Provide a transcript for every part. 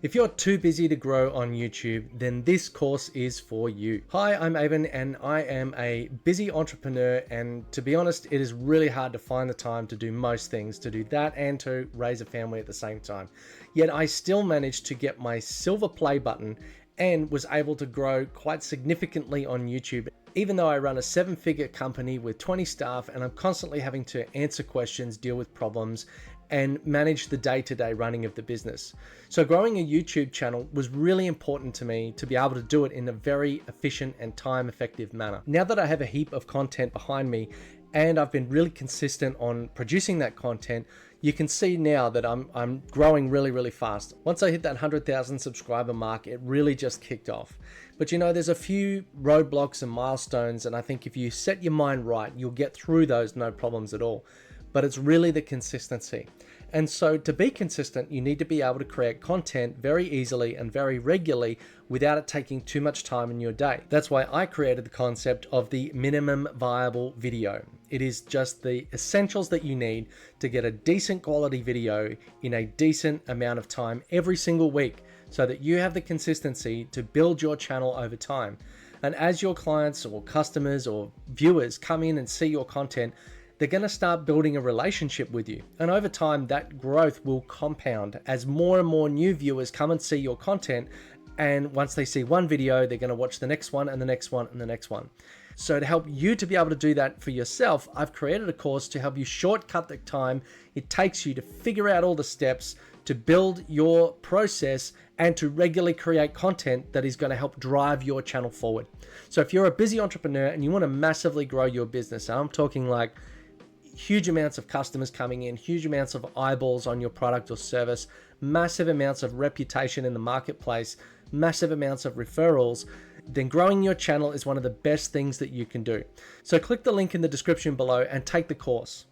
If you're too busy to grow on YouTube, then this course is for you. Hi, I'm Avon and I am a busy entrepreneur, and to be honest, it is really hard to find the time to do most things, to do that and to raise a family at the same time. Yet I still managed to get my silver play button and was able to grow quite significantly on YouTube, even though I run a 7-figure company with 20 staff and I'm constantly having to answer questions, deal with problems, and manage the day-to-day running of the business. So growing a YouTube channel was really important to me to be able to do it in a very efficient and time-effective manner. Now that I have a heap of content behind me and I've been really consistent on producing that content, you can see now that I'm growing really fast. Once I hit that 100,000 subscriber mark, it really just kicked off. But you know, there's a few roadblocks and milestones, and I think if you set your mind right, you'll get through those no problems at all. But it's really the consistency. And so to be consistent, you need to be able to create content very easily and very regularly without it taking too much time in your day. That's why I created the concept of the minimum viable video. It is just the essentials that you need to get a decent quality video in a decent amount of time every single week, so that you have the consistency to build your channel over time. And as your clients or customers or viewers come in and see your content, they're going to start building a relationship with you. And over time, that growth will compound as more and more new viewers come and see your content. And once they see one video, they're going to watch the next one and the next one and the next one. So to help you to be able to do that for yourself, I've created a course to help you shortcut the time it takes you to figure out all the steps to build your process and to regularly create content that is going to help drive your channel forward. So if you're a busy entrepreneur and you want to massively grow your business, and I'm talking like huge amounts of customers coming in, huge amounts of eyeballs on your product or service, massive amounts of reputation in the marketplace, massive amounts of referrals, then growing your channel is one of the best things that you can do. So click the link in the description below and take the course.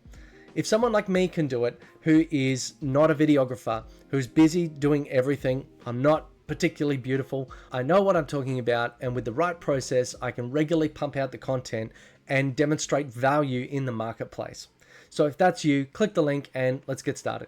If someone like me can do it, who is not a videographer, who's busy doing everything, I'm not particularly beautiful, I know what I'm talking about, and with the right process, I can regularly pump out the content and demonstrate value in the marketplace. So if that's you, click the link and let's get started.